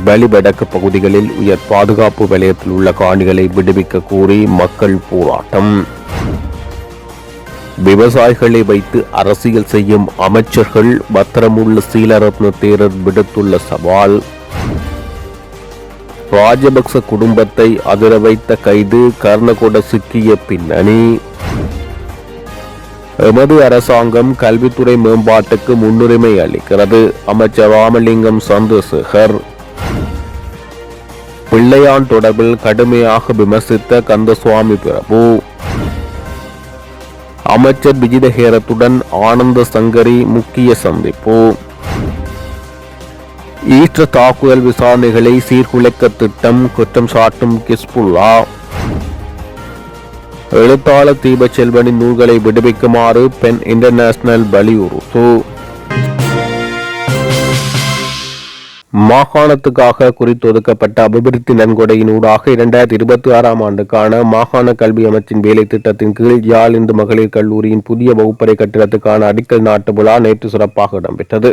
வலிவடக்கு பகுதிகளில் உயர் பாதுகாப்பு வலயத்தில் உள்ள காணிகளை விடுவிக்க கோரி மக்கள் போராட்டம். விவசாயிகளை வைத்து அரசியல் செய்யும் அமைச்சர்கள் பத்திரமுள்ள சீலரத்ன தேரர் விடுத்துள்ள சவால். ராஜபக்ச குடும்பத்தை அதிர வைத்த கைது கர்ணகொட சிக்கிய பின்னணி. எமது அரசாங்கம் கல்வித்துறை மேம்பாட்டுக்கு முன்னுரிமை அளிக்கிறது, அமைச்சர் ராமலிங்கம் சந்திரசேகர். பிள்ளையான் தொடர்பில் கடுமையாக விமர்சித்த கந்தசுவாமி பிரபு. அமைச்சர் விஜிதஹேரத்துடன் ஆனந்த சங்கரி முக்கிய சந்திப்பு. ஈஸ்டர் தாக்குதல் விசாரணைகளை சீர்குலைக்க திட்டம் குற்றம் சாட்டும் கிஸ்புல்லா. எழுத்தாளர் தீபச்செல்வனின் நூல்களை விடுவிக்குமாறு பென் இன்டர்நேஷனல் வலியுறுத்து. மாகாணத்துக்காக குறித்தொதுக்கப்பட்ட அபிவிருத்தி நன்கொடையின் ஊடாக 2026 ஆண்டுக்கான மாகாண கல்வி அமைச்சின் வேலை திட்டத்தின் கீழ் யாழ் இந்து மகளிர் கல்லூரியின் புதிய வகுப்பறை கட்டிடத்துக்கான அடிக்கல் நாட்டு விழா நேற்று சிறப்பாக இடம்பெற்றது.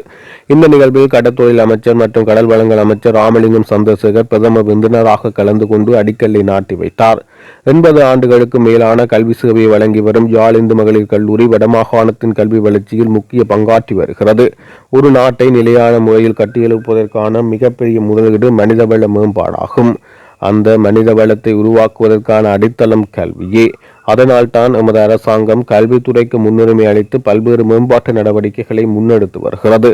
இந்த நிகழ்வில் கடற்தொழில் அமைச்சர் மற்றும் கடல் வளங்கள் அமைச்சர் ராமலிங்கம் சந்திரசேகர் பிரதம விருந்தினராக கலந்து கொண்டு அடிக்கல்லை நாட்டி வைத்தார். 80 ஆண்டுகளுக்கு மேலான கல்வி சேவையை வழங்கி வரும் யாழ் இந்து மகளிர் கல்லூரி வடமாகாணத்தின் கல்வி வளர்ச்சியில் முக்கிய பங்காற்றி வருகிறது. ஒரு நாட்டை நிலையான முறையில் கட்டியெழுப்பதற்கான மிகப்பெரிய முதலீடு மனிதவள மேம்பாடாகும். அந்த மனித வளத்தை உருவாக்குவதற்கான அடித்தளம் கல்வியே. அதனால் தான் எமது அரசாங்கம் கல்வித்துறைக்கு முன்னுரிமை அளித்து பல்வேறு மேம்பாட்டு நடவடிக்கைகளை முன்னெடுத்து வருகிறது.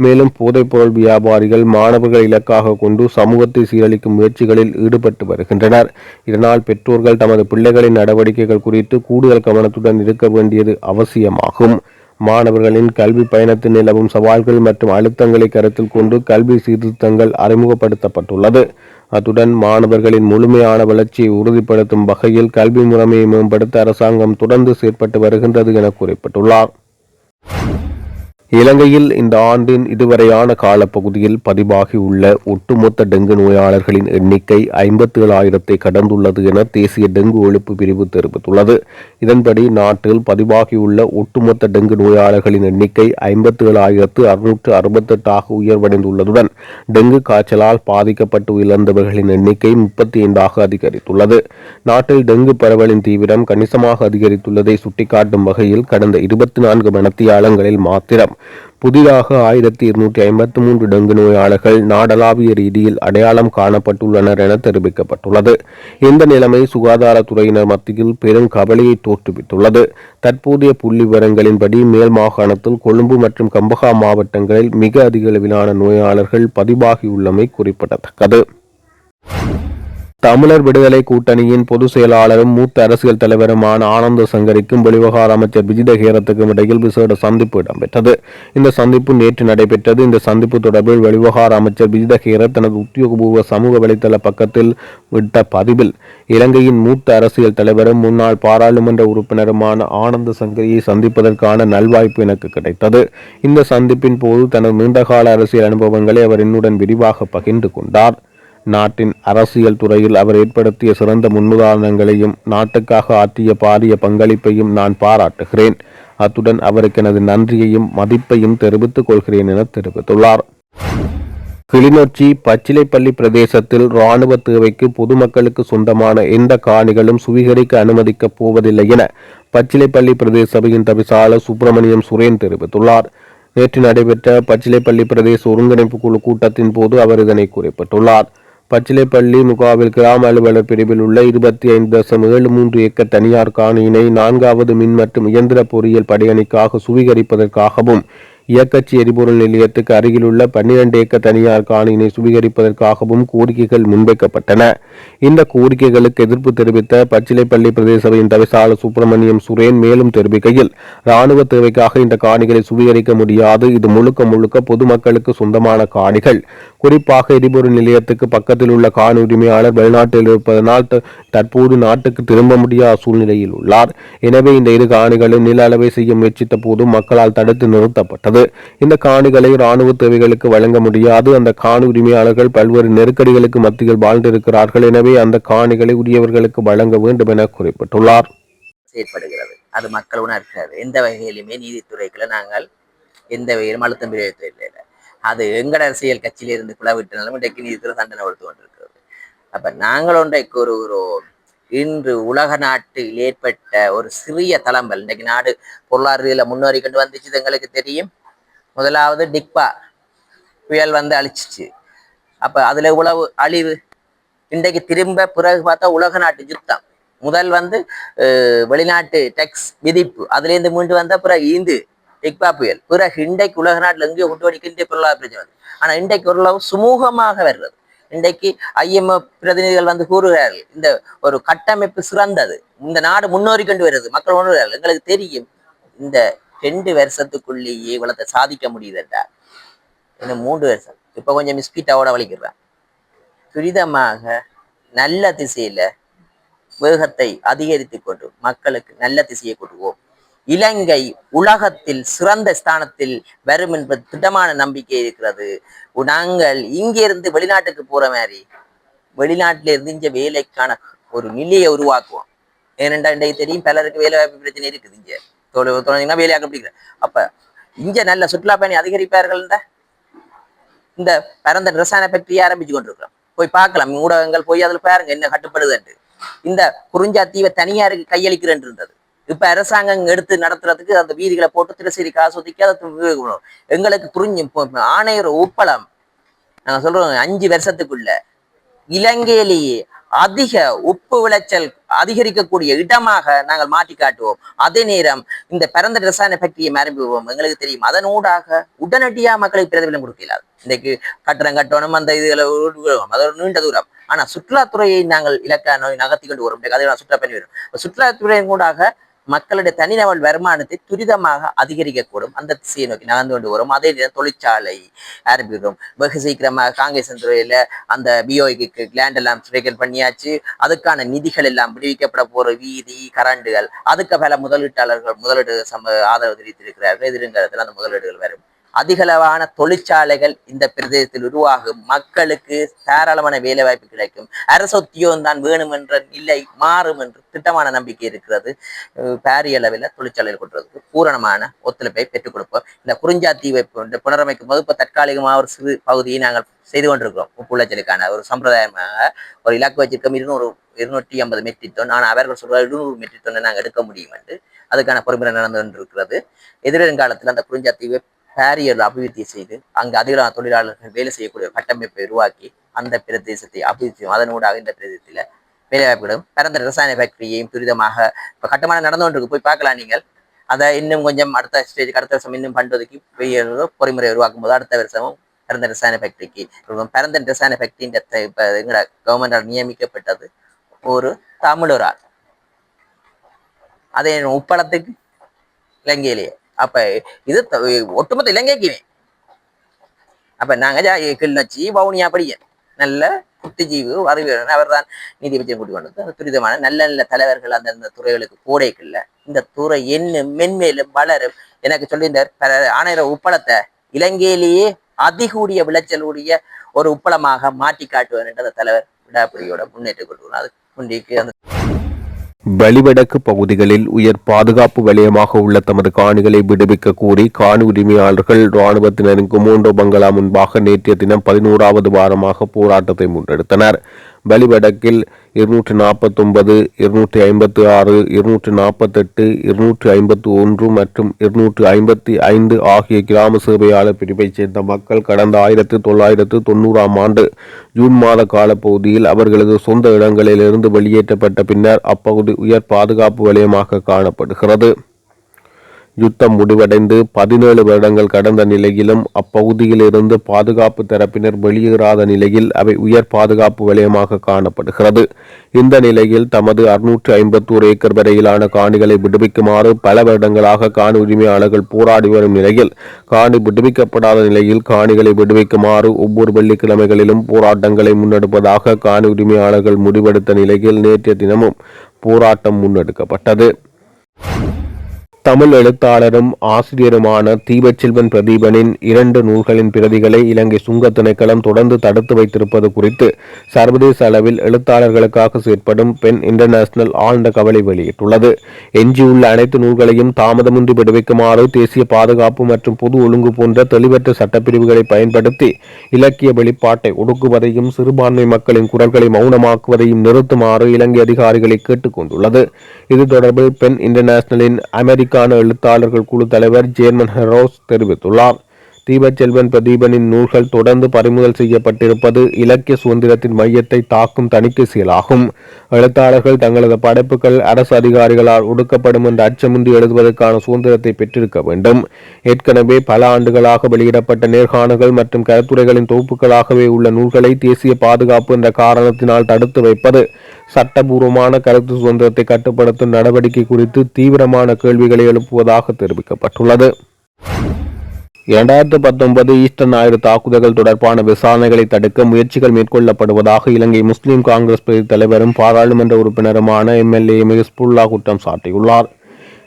மேலும் போதைப்பொருள் வியாபாரிகள் மாணவர்கள் இலக்காக கொண்டு சமூகத்தை சீரழிக்கும் முயற்சிகளில் ஈடுபட்டு வருகின்றனர். இதனால் பெற்றோர்கள் தமது பிள்ளைகளின் நடவடிக்கைகள் குறித்து கூடுதல் கவனத்துடன் இருக்க வேண்டியது அவசியமாகும். மாணவர்களின் கல்வி பயணத்தில் நிலவும் சவால்கள் மற்றும் அழுத்தங்களை கருத்தில் கொண்டு கல்வி சீர்திருத்தங்கள் அறிமுகப்படுத்தப்பட்டுள்ளது. அத்துடன் மாணவர்களின் முழுமையான வளர்ச்சியை உறுதிப்படுத்தும் வகையில் கல்வி முறைமையை மேம்படுத்த அரசாங்கம் தொடர்ந்து செயற்பட்டு வருகின்றது என குறிப்பிட்டுள்ளார். இலங்கையில் இந்த ஆண்டின் இதுவரையான காலப்பகுதியில் பதிவாகியுள்ள ஒட்டுமொத்த டெங்கு நோயாளர்களின் எண்ணிக்கை 57,000 கடந்துள்ளது என தேசிய டெங்கு ஒழிப்பு பிரிவு தெரிவித்துள்ளது. இதன்படி நாட்டில் பதிவாகியுள்ள ஒட்டுமொத்த டெங்கு நோயாளர்களின் எண்ணிக்கை 57,668 உயர்வடைந்துள்ளதுடன் டெங்கு காய்ச்சலால் பாதிக்கப்பட்டு இழந்தவர்களின் எண்ணிக்கை 35 அதிகரித்துள்ளது. நாட்டில் டெங்கு பரவலின் தீவிரம் கணிசமாக அதிகரித்துள்ளதை சுட்டிக்காட்டும் வகையில் கடந்த 24 மணித்தியாலங்களில் மாத்திரம் புதிதாக 1253 டெங்கு நோயாளர்கள் நாடளாவிய ரீதியில் அடையாளம் காணப்பட்டுள்ளனர் என தெரிவிக்கப்பட்டுள்ளது. இந்த நிலைமை சுகாதாரத்துறையினர் மத்தியில் பெரும் கவலையை தோற்றுவித்துள்ளது. தற்போதைய புள்ளி விவரங்களின்படி மேல் மாகாணத்தில் கொழும்பு மற்றும் கம்பஹா மாவட்டங்களில் மிக அதிக அளவிலான நோயாளர்கள் பதிவாகியுள்ளமை குறிப்பிடத்தக்கது. தமிழர் விடுதலை கூட்டணியின் பொதுச் செயலாளரும் மூத்த அரசியல் தலைவருமான ஆனந்த சங்கரிக்கும் வெளிவகார அமைச்சர் விஜிதஹேரத்துக்கும் இடையில் விசேட சந்திப்பு இடம்பெற்றது. இந்த சந்திப்பு நேற்று நடைபெற்றது. இந்த சந்திப்பு தொடர்பில் வெளிவகார அமைச்சர் விஜிதஹேரத் தனது உத்தியோகபூர்வ சமூக வலைதள பக்கத்தில் விட்ட பதிவில் இலங்கையின் மூத்த அரசியல் தலைவரும் முன்னாள் பாராளுமன்ற உறுப்பினருமான ஆனந்த சங்கரியை சந்திப்பதற்கான நல்வாய்ப்பு எனக்கு கிடைத்தது. இந்த சந்திப்பின் போது தனது நீண்டகால அரசியல் அனுபவங்களை அவர் என்னுடன் விரிவாக பகிர்ந்து கொண்டார். நாட்டின் அரசியல் துறையில் அவர் ஏற்படுத்திய சிறந்த முன்னுதாரணங்களையும் நாட்டுக்காக ஆற்றிய பாரிய பங்களிப்பையும் நான் பாராட்டுகிறேன். அத்துடன் அவருக்கு எனது நன்றியையும் மதிப்பையும் தெரிவித்துக் கொள்கிறேன் என தெரிவித்துள்ளார். கிளிநொச்சி பச்சிலைப்பள்ளி பிரதேசத்தில் இராணுவ தேவைக்கு பொதுமக்களுக்கு சொந்தமான எந்த காணிகளும் சுவீகரிக்க அனுமதிக்கப் போவதில்லை என பச்சிலைப்பள்ளி பிரதேச சபையின் தவிசாளர் சுப்பிரமணியம் சுரேன் தெரிவித்துள்ளார். நேற்று நடைபெற்ற பச்சிலைப்பள்ளி பிரதேச ஒருங்கிணைப்பு குழு கூட்டத்தின் போது அவர் இதனை குறிப்பிட்டுள்ளார். பச்சிலைப்பள்ளி முகாவில் கிராம அலுவலர் பிரிவில் உள்ள 25.73 ஏக்கர் தனியார் காணியினை 4வது மின் மற்றும் இயந்திர பொறியியல் படையணிக்காக சுவீகரிப்பதற்காகவும் இயக்கச்சி எரிபொருள் நிலையத்துக்கு அருகிலுள்ள 12 ஏக்கர் தனியார் காணியினை சுவீகரிப்பதற்காகவும் கோரிக்கைகள் முன்வைக்கப்பட்டன. இந்த கோரிக்கைகளுக்கு எதிர்ப்பு தெரிவித்த பச்சிலைப்பள்ளி பிரதேச சபையின் தவிசாளர் சுப்பிரமணியம் சுரேன் மேலும் தெரிவிக்கையில், இராணுவ தேவைக்காக இந்த காணிகளை சுவீகரிக்க முடியாது. இது முழுக்க முழுக்க பொதுமக்களுக்கு சொந்தமான காணிகள். குறிப்பாக எரிபொருள் நிலையத்துக்கு பக்கத்தில் உள்ள காணி உரிமையாளர் வெளிநாட்டில் இருப்பதனால் தற்போது நாட்டுக்கு திரும்ப முடியாத சூழ்நிலையில் உள்ளார். எனவே இந்த இரு காணிகளும் நில அளவை செய்ய முயற்சித்த போது மக்களால் தடுத்து நிறுத்தப்பட்டது. இந்த காணிகளை இராணுவ தேவைகளுக்கு வழங்க முடியாது. அந்த காணி உரிமையாளர்கள் பல்வேறு நெருக்கடிகளுக்கு மத்தியில் வாழ்ந்திருக்கிறார்கள். எனவே அந்த காணிகளை உரியவர்களுக்கு வழங்க வேண்டும் என குறிப்பிட்டுள்ளார். செயற்படுகிறது, அது மக்கள் உணர்கிறது. எந்த வகையிலுமே நீதித்துறைக்குள்ள நாங்கள் எந்த வகையிலும் அழுத்தம் பிரயோகிக்கவில்லை. அது எங்கட அரசியல் கட்சியிலிருந்து பிளவிட்டனாலும் இன்றைக்கு நீதித்துறை தண்டனை கொடுத்து கொண்டிருக்கிறது. அப்ப நாங்கள் ஒன்றைக்கு ஒரு இன்று உலக நாட்டில் ஏற்பட்ட ஒரு சிறிய தளம்பல் இன்றைக்கு நாடு பொருளாதாரத்தில் முன்னேறி கொண்டு வந்துச்சு. எங்களுக்கு தெரியும். முதலாவது டிக்பா புயல் வந்து அழிச்சிச்சு. அப்ப அதுல உழவு அழிவு. இன்றைக்கு திரும்ப பிறகு பார்த்தா உலக நாட்டு யுத்தம். முதல் வந்து வெளிநாட்டு டெக்ஸ் விதிப்பு, அதுல இருந்து மீண்டு வந்த பிறகு இந்து டிக்பா புயல், பிறகு இன்றைக்கு உலக நாட்டில் எங்கேயோ கொண்டு வடிக்கின்ற பொருளாதார பிரச்சனை. ஆனா இன்றைக்கு ஓரளவு சுமூகமாக வருகிறது. இன்றைக்கு IMF பிரதிநிதிகள் வந்து கூறுகிறார்கள் இந்த ஒரு கட்டமைப்பு சிறந்தது, இந்த நாடு முன்னேறி கொண்டு வருது, மக்கள் உணர்கிறார்கள். எங்களுக்கு தெரியும் இந்த 2 வருஷத்துக்குள்ளேயே இவ்வளத்தை சாதிக்க முடியுதுன்றா. இன்னும் 3 வருஷம் இப்ப கொஞ்சம் மிஸ்பீட்டாவோட வலிக்கிறான். துரிதமாக நல்ல திசையில வேகத்தை அதிகரித்து கொண்டு மக்களுக்கு நல்ல திசையை கொடுவோம். இலங்கை உலகத்தில் சிறந்த ஸ்தானத்தில் வரும் என்பது திட்டமான நம்பிக்கை இருக்கிறது. நாங்கள் இங்கிருந்து வெளிநாட்டுக்கு போற மாதிரி வெளிநாட்டில இருந்து இங்க வேலைக்கான ஒரு நிலையை உருவாக்குவோம். ஏனென்றா இன்றைக்கு தெரியும் பலருக்கு வேலை வாய்ப்பு பிரச்சனை இருக்குது. இங்க தொழில்னா வேலையாக பிடிக்கிற. அப்ப இங்க நல்ல சுற்றுலா பயணி அதிகரிப்பார்கள். இந்த பரந்த ரசாயன ஃபேக்டரியை ஆரம்பிச்சு கொண்டிருக்கிறோம். போய் பார்க்கலாம், ஊடகங்கள் போய் அதுல பாருங்க என்ன கட்டுப்படுது. இந்த குறிஞ்சா தீவை தனியாருக்கு கையளிக்கிறேன் இருந்தது. இப்ப அரசாங்கம் எடுத்து நடத்துறதுக்கு அந்த வீதிகளை போட்டு திரசேரி காசு ஒதுக்கி அதை எங்களுக்கு புரிஞ்சு ஆணையர் உப்பளம் நாங்க சொல்றோம் 5 வருஷத்துக்குள்ள இலங்கையிலேயே அதிக உப்பு விளைச்சல் அதிகரிக்கக்கூடிய இடமாக நாங்கள் மாற்றி காட்டுவோம். அதே நேரம் இந்த பரந்த ரசாயன ஃபேக்டரியை ஆரம்பிப்போம். எங்களுக்கு தெரியும் அதனூடாக உடனடியா மக்களுக்கு பிரதிபலம் கொடுக்கலாது. இன்றைக்கு கட்டணம் கட்டணும், அந்த இதுல அது ஒரு நீண்ட தூரம். ஆனா சுற்றுலாத்துறையை நாங்கள் இலக்கா நகர்த்தி கொண்டு வரும். அதை சுற்றுலா பண்ணி வரும். சுற்றுலாத்துறையின் கூடாக மக்களுடைய தனிநபர் வருமானத்தை துரிதமாக அதிகரிக்கக்கூடும். அந்த திசையை நோக்கி நகர்ந்து கொண்டு வரும். அதே நேரம் தொழிற்சாலை ஆரம்பிக்கிறோம். வெகு சீக்கிரமாக காங்கிரஸ் துறையில அந்த பிஓக்கு லேண்ட் எல்லாம் சுரேகல் பண்ணியாச்சு. அதுக்கான நிதிகள் எல்லாம் விடுவிக்கப்பட போற வீதி கரண்டுகள், அதுக்கு பல முதலீட்டாளர்கள் முதலீடு ஆதரவு தெரிவித்திருக்கிறார்கள். எதிர்காலத்தில் அந்த முதலீடுகள் வரும். அதிகளவான தொழிற்சாலைகள் இந்த பிரதேசத்தில் உருவாகும். மக்களுக்கு தாராளமான வேலை வாய்ப்பு கிடைக்கும். அரசு உத்தியோகம் தான் வேணும் என்ற நிலை மாறும் என்று திட்டமான நம்பிக்கை இருக்கிறது. பாரிய அளவில் தொழிற்சாலைகள் கொண்டுறதுக்கு பூரணமான ஒத்துழைப்பை பெற்றுக் கொடுப்போம். இந்த குறிஞ்சா தீவை புனரமைக்கும் போது இப்ப தற்காலிகமாக ஒரு சிறு பகுதியை நாங்கள் செய்து கொண்டிருக்கிறோம். உப்பு விளைச்சலுக்கான ஒரு சம்பிரதாயமாக ஒரு இலக்கு வச்சிருக்கோம். 250 மெட்ரிக் டன். ஆனால் அவர்கள் சொல்ற 200 மெட்ரிக் டன்னை நாங்கள் எடுக்க முடியும் என்று அதுக்கான பொறுமுறை நடந்து கொண்டிருக்கிறது. எதிர்காலத்தில் அந்த குறிஞ்சா தீவை பாரியர் அபிவிருத்தி செய்து அங்கு அதிக தொழிலாளர்கள் வேலை செய்யக்கூடிய கட்டமைப்பை உருவாக்கி அந்த பிரதேசத்தை அபிவிருத்தி அதனூடாக இந்த பிரதேசத்தில் வேலைவாய்ப்புகளும் பரந்த ரசாயன ஃபேக்டரியையும் துரிதமாக இப்போ கட்டுமானம் நடந்து கொண்டிருக்கு. போய் பார்க்கலாம் நீங்கள். அதை இன்னும் கொஞ்சம் அடுத்த ஸ்டேஜுக்கு அடுத்த வருஷம் இன்னும் பண்றதுக்கு பொறிமுறை உருவாக்கும் போது அடுத்த வருஷமும் பரந்த ரசாயன ஃபேக்டரிக்கு பரந்த ரசாயன ஃபேக்டரி இப்போ எங்களோட கவர்மெண்டால் நியமிக்கப்பட்டது ஒரு தமிழரால். அதே உப்பளத்துக்கு இலங்கையிலேயே. அப்ப இது ஒட்டுமொத்த இலங்கைக்குமே. அப்ப நாங்க கிளிநொச்சி வவுனியா படிய நல்ல புத்திஜீவு அறிவியல் அவர் தான் நீதிபதியை கூட்டி கொண்டு துரிதமான நல்ல நல்ல தலைவர்கள் அந்தந்த துறைகளுக்கு போடைக்குள்ள இந்த துறை என்ன மென்மேலும் வளரும். எனக்கு சொல்லியிருந்தார் ஆணையர உப்பளத்தை இலங்கையிலேயே அதிகூடிய விளைச்சலுடைய ஒரு உப்பளமாக மாற்றி காட்டுவார் என்ற அந்த தலைவர் விடாப்பிடியோட முன்னேற்றி கொண்டு அது முன்னிக்கு அந்த வலிவடக்கு பகுதிகளில் உயர் பாதுகாப்பு வலயமாக உள்ள தமது காணிகளை விடுவிக்க கோரி காணி உரிமையாளர்கள் இராணுவத்தினரின் குமோண்டோ பங்களா முன்பாக நேற்றைய தினம் 11வது வாரமாக போராட்டத்தை முன்னெடுத்தனர். வலிவடக்கில் 249, 256, 248, 251 மற்றும் 255 ஆகிய கிராம சேவையாளர் பிரிவைச் சேர்ந்த மக்கள் கடந்த 1990ஆம் ஆண்டு ஜூன் மாத காலப்பகுதியில் அவர்களது சொந்த இடங்களிலிருந்து வெளியேற்றப்பட்ட பின்னர் அப்பகுதி உயர் பாதுகாப்பு வலயமாக காணப்படுகிறது. யுத்தம் முடிவடைந்து 17 வருடங்கள் கடந்த நிலையிலும் அப்பகுதியிலிருந்து பாதுகாப்பு தரப்பினர் வெளியேறாத நிலையில் அவை உயர் பாதுகாப்பு வலயமாக காணப்படுகிறது. இந்த நிலையில் தமது 651 ஏக்கர் வரையிலான காணிகளை விடுவிக்குமாறு பல வருடங்களாக காணி உரிமையாளர்கள் போராடி வரும் நிலையில் காணி விடுவிக்கப்படாத நிலையில் காணிகளை விடுவிக்குமாறு ஒவ்வொரு வெள்ளிக்கிழமைகளிலும் போராட்டங்களை முன்னெடுப்பதாக காணி உரிமையாளர்கள் முடிவெடுத்த நிலையில் நேற்றைய தினமும் போராட்டம் முன்னெடுக்கப்பட்டது. தமிழ் எழுத்தாளரும் ஆசிரியருமான தீபச்செல்வன் பிரதீபனின் 2 நூல்களின் பிரதிகளை இலங்கை சுங்கத் திணைக்களம் தொடர்ந்து தடுத்து வைத்திருப்பது குறித்து சர்வதேச அளவில் எழுத்தாளர்களுக்காக செயற்படும் பென் இன்டர்நேஷனல் ஆழ்ந்த கவலை வெளியிட்டுள்ளது. எஞ்சியுள்ள அனைத்து நூல்களையும் தாமதமின்றி விடுவிக்குமாறு தேசிய பாதுகாப்பு மற்றும் பொது ஒழுங்கு போன்ற தெளிவற்ற சட்டப்பிரிவுகளை பயன்படுத்தி இலக்கிய வெளிப்பாட்டை ஒடுக்குவதையும் சிறுபான்மை மக்களின் குரல்களை மௌனமாக்குவதையும் நிறுத்துமாறு இலங்கை அதிகாரிகளை கேட்டுக் கொண்டுள்ளது. இது தொடர்பில் பென் இன்டர்நேஷனலின் அமெரிக்கான எழுத்தாளர்கள் குழு தலைவர் ஜேர்மன் ஹெரோஸ் தெரிவித்துள்ளார். தீபச்செல்வன் பிரதீபனின் நூல்கள் தொடர்ந்து பறிமுதல் செய்யப்பட்டிருப்பது இலக்கிய சுதந்திரத்தின் மையத்தை தாக்கும் தணிக்கை செயலாகும். எழுத்தாளர்கள் தங்களது படைப்புகள் அரசு அதிகாரிகளால் ஒடுக்கப்படும் என்ற அச்சமின்றி எழுதுவதற்கான சுதந்திரத்தை பெற்றிருக்க வேண்டும். ஏற்கனவே பல ஆண்டுகளாக வெளியிடப்பட்ட நேர்காணல்கள் மற்றும் கருத்துரைகளின் தொகுப்புகளாகவே உள்ள நூல்களை தேசிய பாதுகாப்பு என்ற காரணத்தினால் தடுத்து வைப்பது சட்டபூர்வமான கருத்து சுதந்திரத்தை கட்டுப்படுத்தும் நடவடிக்கை குறித்து தீவிரமான கேள்விகளை எழுப்புவதாக தெரிவிக்கப்பட்டுள்ளது. 2019 ஈஸ்டர் ஞாயிறு தாக்குதல்கள் தொடர்பான விசாரணைகளை தடுக்க முயற்சிகள் மேற்கொள்ளப்படுவதாக இலங்கை முஸ்லிம் காங்கிரஸ் பிரதி தலைவரும் பாராளுமன்ற உறுப்பினருமான எம்எல்ஏ ஹிஸ்புல்லா குற்றம் சாட்டியுள்ளார்.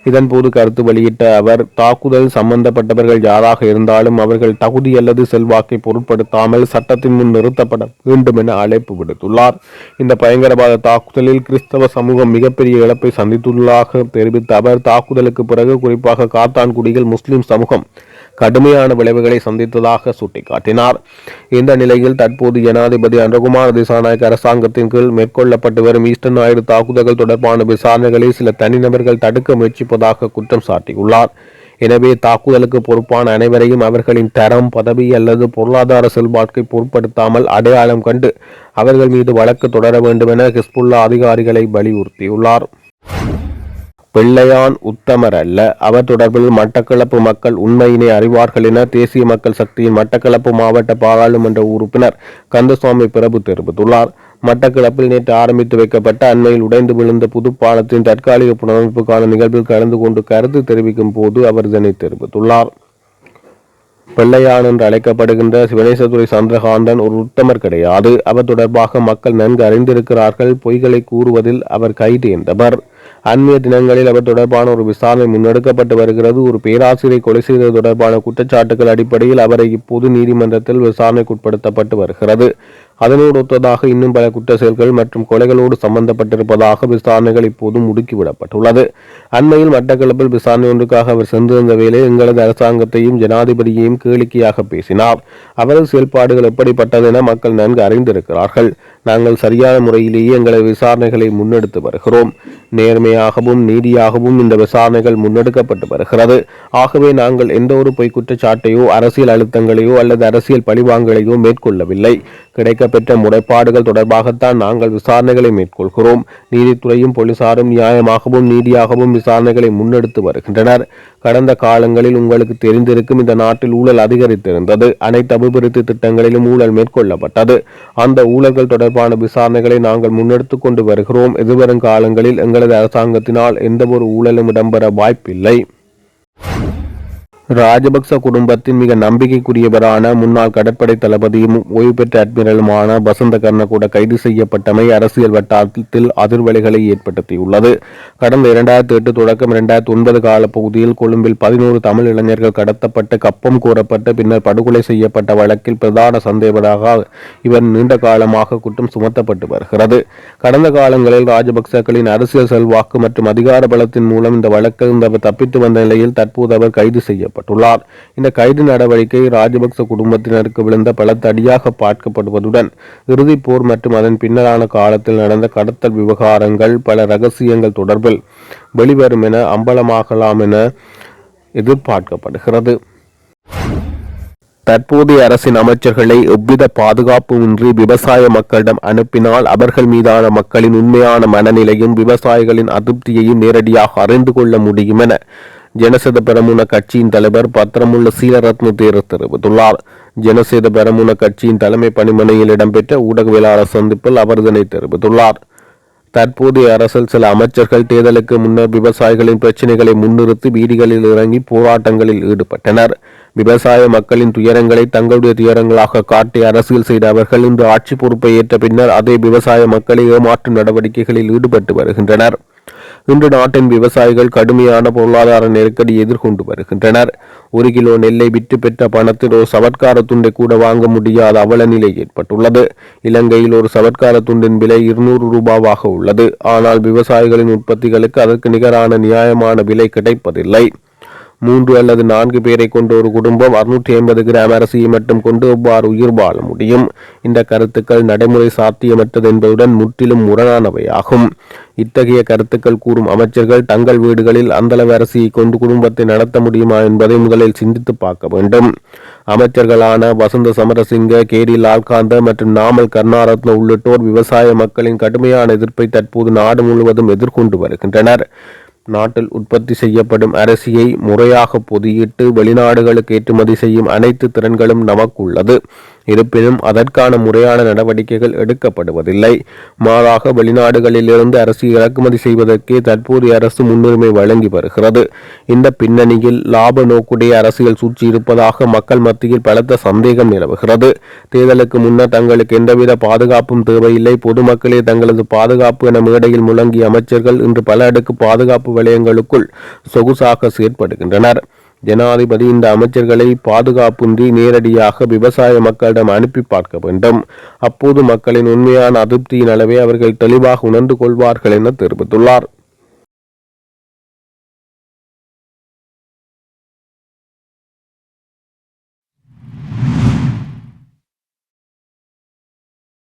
இதன்போது கருத்து வெளியிட்ட அவர், தாக்குதல் சம்பந்தப்பட்டவர்கள் யாராக இருந்தாலும் அவர்கள் தகுதி அல்லது செல்வாக்கை பொருட்படுத்தாமல் சட்டத்தின் முன் நிறுத்தப்பட வேண்டும் என அழைப்பு விடுத்துள்ளார். இந்த பயங்கரவாத தாக்குதலில் கிறிஸ்தவ சமூகம் மிகப்பெரிய இழப்பை சந்தித்துள்ளதாக தெரிவித்த அவர், தாக்குதலுக்கு பிறகு குறிப்பாக காத்தான்குடியில் முஸ்லிம் சமூகம் கடுமையான விளைவுகளை சந்தித்ததாக சுட்டிக்காட்டினார். இந்த நிலையில் தற்போது ஜனாதிபதி அனுரகுமார திசாநாயக்க அரசாங்கத்தின் கீழ் மேற்கொள்ளப்பட்டு வரும் ஈஸ்டர் ஞாயிறு தாக்குதல்கள் தொடர்பான விசாரணைகளை சில தனிநபர்கள் தடுக்க முயற்சிப்பதாக குற்றம் சாட்டியுள்ளார். எனவே தாக்குதலுக்கு பொறுப்பான அனைவரையும் அவர்களின் தரம், பதவி அல்லது பொருளாதார செல்வாக்கை பொருட்படுத்தாமல் அடையாளம் கண்டு அவர்கள் மீது வழக்கு தொடர வேண்டும் என ஹிஸ்புல்லா அதிகாரிகளை வலியுறுத்தியுள்ளார். பிள்ளையான் உத்தமர் அல்ல, அவர் தொடர்பில் மட்டக்களப்பு மக்கள் உண்மையினை அறிவார்கள் என தேசிய மக்கள் சக்தியின் மட்டக்களப்பு மாவட்ட பாராளுமன்ற உறுப்பினர் கந்தசுவாமி பிரபு தெரிவித்துள்ளார். மட்டக்களப்பில் நேற்று ஆரம்பித்து வைக்கப்பட்ட அண்மையில் உடைந்து விழுந்த புதுப்பாலத்தின் தற்காலிக புனரமைப்புக்கான நிகழ்வில் கலந்து கொண்டு கருத்து தெரிவிக்கும் போது அவர் இதனை தெரிவித்துள்ளார். பிள்ளையான் என்று அழைக்கப்படுகின்ற சிவனேசதுரை சந்திரகாந்தன் ஒரு உத்தமர் கிடையாது. அவர் தொடர்பாக மக்கள் நன்கு அறிந்திருக்கிறார்கள். பொய்களை கூறுவதில் அவர் கைது என்றவர். அண்மைய தினங்களில் அவர் தொடர்பான ஒரு விசாரணை முன்னெடுக்கப்பட்டு வருகிறது. ஒரு பேராசிரியை கொலை செய்தது தொடர்பான குற்றச்சாட்டுகள் அடிப்படையில் அவரை இப்போது நீதிமன்றத்தில் விசாரணைக்குட்படுத்தப்பட்டு வருகிறது. அதனோடு ஒத்ததாக இன்னும் பல குற்ற செயல்கள் மற்றும் கொலைகளோடு சம்பந்தப்பட்டிருப்பதாக விசாரணைகள் இப்போது முடுக்கிவிடப்பட்டுள்ளது. அண்மையில் மட்டக்களப்பில் விசாரணை ஒன்றுக்காக அவர் சென்றிருந்த வேளை எங்களது அரசாங்கத்தையும் ஜனாதிபதியையும் கேளிக்கையாக பேசினார். அவரது செயல்பாடுகள் எப்படிப்பட்டது என மக்கள் நன்கு அறிந்திருக்கிறார்கள். நாங்கள் சரியான முறையிலேயே எங்களது விசாரணைகளை முன்னெடுத்து வருகிறோம். நேர்மையாகவும் நீதியாகவும் இந்த விசாரணைகள் முன்னெடுக்கப்பட்டு வருகிறது. ஆகவே நாங்கள் எந்த ஒரு பொய் குற்றச்சாட்டையோ அரசியல் அழுத்தங்களையோ அல்லது அரசியல் பழிவாங்கலையோ மேற்கொள்ளவில்லை. கிடைக்கப்பெற்ற முறைப்பாடுகள் தொடர்பாகத்தான் நாங்கள் விசாரணைகளை மேற்கொள்கிறோம். நீதித்துறையும் போலீசாரும் நியாயமாகவும் நீதியாகவும் விசாரணைகளை முன்னெடுத்து வருகின்றனர். கடந்த காலங்களில் உங்களுக்கு தெரிந்திருக்கும், இந்த நாட்டில் ஊழல் அதிகரித்திருந்தது. அனைத்து அபிவிருத்தி திட்டங்களிலும் ஊழல் மேற்கொள்ளப்பட்டது. அந்த ஊழல்கள் தொடர்பான விசாரணைகளை நாங்கள் முன்னெடுத்து கொண்டு வருகிறோம். எதிர்வரும் காலங்களில் எங்களது அரசாங்கத்தினால் எந்த ஒரு ஊழலும் இடம்பெற வாய்ப்பில்லை. ராஜபக்ச குடும்பத்தின் மிக நம்பிக்கைக்குரியவரான முன்னாள் கடற்படை தளபதியும் ஓய்வு பெற்ற அட்மிரலுமான வசந்த கர்ணகூட கைது செய்யப்பட்டமை அரசியல் வட்டாரத்தில் அதிர்வலைகளை ஏற்படுத்தியுள்ளது. கடந்த 2008 தொடக்கம் 2009 காலப்பகுதியில் கொழும்பில் 11 தமிழ் இளைஞர்கள் கடத்தப்பட்டு கப்பம் கோரப்பட்டு பின்னர் படுகொலை செய்யப்பட்ட வழக்கில் பிரதான சந்தேகமாக இவர் நீண்ட காலமாக குற்றம் சுமத்தப்பட்டு வருகிறது. கடந்த காலங்களில் ராஜபக்சக்களின் அரசியல் செல்வாக்கு மற்றும் அதிகார பலத்தின் மூலம் இந்த வழக்கில் அவர் தப்பித்து வந்த நிலையில் தற்போது அவர் கைது செய்யப்பட்டுள்ளார். இந்த கைது நடவடிக்கை ராஜபக்ச குடும்பத்தினருக்கு விழுந்த பலத்த அடியாக பார்க்கப்படுவதுடன் இறுதிப் போர் மற்றும் அதன் பின்னரான காலத்தில் நடந்த கடத்தல் விவகாரங்கள் பல ரகசியங்கள் தொடர்பில் வெளிவரும் என அம்பலமாகலாம் என எதிர்பார்க்கப்படுகிறது. தற்போதைய அரசின் அமைச்சர்களை எவ்வித பாதுகாப்புமின்றி விவசாய மக்களிடம் அனுப்பினால் அவர்கள் மீதான மக்களின் உண்மையான மனநிலையும் விவசாயிகளின் அதிருப்தியையும் நேரடியாக அறிந்து கொள்ள முடியும் என ஜனசேத பெரமுன கட்சியின் தலைவர் பத்திரமுள்ள சீலரத்ன தேரர் தெரிவித்துள்ளார். ஜனசேத பெரமுன கட்சியின் தலைமை பணிமனையில் இடம்பெற்ற ஊடகவியலாளர் சந்திப்பில் அவர் இதனை தெரிவித்துள்ளார். தற்போதைய அரசில் சில அமைச்சர்கள் தேர்தலுக்கு முன்னர் விவசாயிகளின் பிரச்சினைகளை முன்னிறுத்தி வீதிகளில் இறங்கி போராட்டங்களில் ஈடுபட்டனர். விவசாய மக்களின் துயரங்களை தங்களுடைய துயரங்களாக காட்டி அரசியல் செய்த அவர்கள் இன்று ஆட்சி பொறுப்பை ஏற்ற பின்னர் அதே விவசாய மக்களை ஏமாற்றும் நடவடிக்கைகளில் ஈடுபட்டு வருகின்றனர். இன்று நாட்டின் விவசாயிகள் கடுமையான பொருளாதார நெருக்கடி எதிர்கொண்டு வருகின்றனர். 1 கிலோ நெல்லை விற்று பெற்ற பணத்தில் ஒரு சவட்கார துண்டை கூட வாங்க முடியாத அவல நிலை ஏற்பட்டுள்ளது. இலங்கையில் ஒரு சவட்கார துண்டின் விலை 200 ரூபாவாக உள்ளது. ஆனால் விவசாயிகளின் உற்பத்திகளுக்கு அதற்கு நிகரான நியாயமான விலை கிடைப்பதில்லை. 3 அல்லது 4 பேரை கொண்ட ஒரு குடும்பம் 650 கிராம் அரிசியை மட்டும் கொண்டு எவ்வாறு உயிர் வாழ முடியும்? இந்த கருத்துக்கள் நடைமுறை சாத்தியமற்றது என்பதுடன் முற்றிலும் முரணானவையாகும். இத்தகைய கருத்துக்கள் கூறும் அமைச்சர்கள் தங்கள் வீடுகளில் அந்தளவு அரிசியை கொண்டு குடும்பத்தை நடத்த முடியுமா என்பதை முதலில் சிந்தித்து பார்க்க வேண்டும். அமைச்சர்களான வசந்த சமரசிங்க, கேரி லால்காந்த மற்றும் நாமல் கருணாரத்ன உள்ளிட்டோர் விவசாய மக்களின் கடுமையான எதிர்ப்பை தற்போது நாடு முழுவதும் எதிர்கொண்டு வருகின்றனர். நாட்டில் உற்பத்தி செய்யப்படும் அரிசியை முறையாக பொதியிட்டு வெளிநாடுகளுக்கு ஏற்றுமதி செய்யும் அனைத்து திறன்களும் நமக்கு உள்ளது. இருப்பினும் அதற்கான முறையான நடவடிக்கைகள் எடுக்கப்படுவதில்லை. மாறாக வெளிநாடுகளிலிருந்து அரிசி இறக்குமதி செய்வதற்கே தற்போதைய அரசு முன்னுரிமை வழங்கி வருகிறது. இந்த பின்னணியில் லாப நோக்குடைய அரசியல் சூழ்ச்சி இருப்பதாக மக்கள் மத்தியில் பலத்த சந்தேகம் நிலவுகிறது. தேர்தலுக்கு முன்னர் தங்களுக்கு எந்தவித பாதுகாப்பும் தேவையில்லை, பொதுமக்களே தங்களது பாதுகாப்பு என மேடையில் முழங்கிய அமைச்சர்கள் இன்று பல அடுக்கு பாதுகாப்பு வலயங்களுக்குள் சொகுசாக செயற்படுகின்றனர். ஜனாதிபதி இந்த அமைச்சர்களை பாதுகாப்பின்றி நேரடியாக விவசாய மக்களிடம் அனுப்பி பார்க்க வேண்டும். அப்போது மக்களின் உண்மையான அதிருப்தியின் அளவை அவர்கள் தெளிவாக உணர்ந்து கொள்வார்கள் என தெரிவித்துள்ளார்.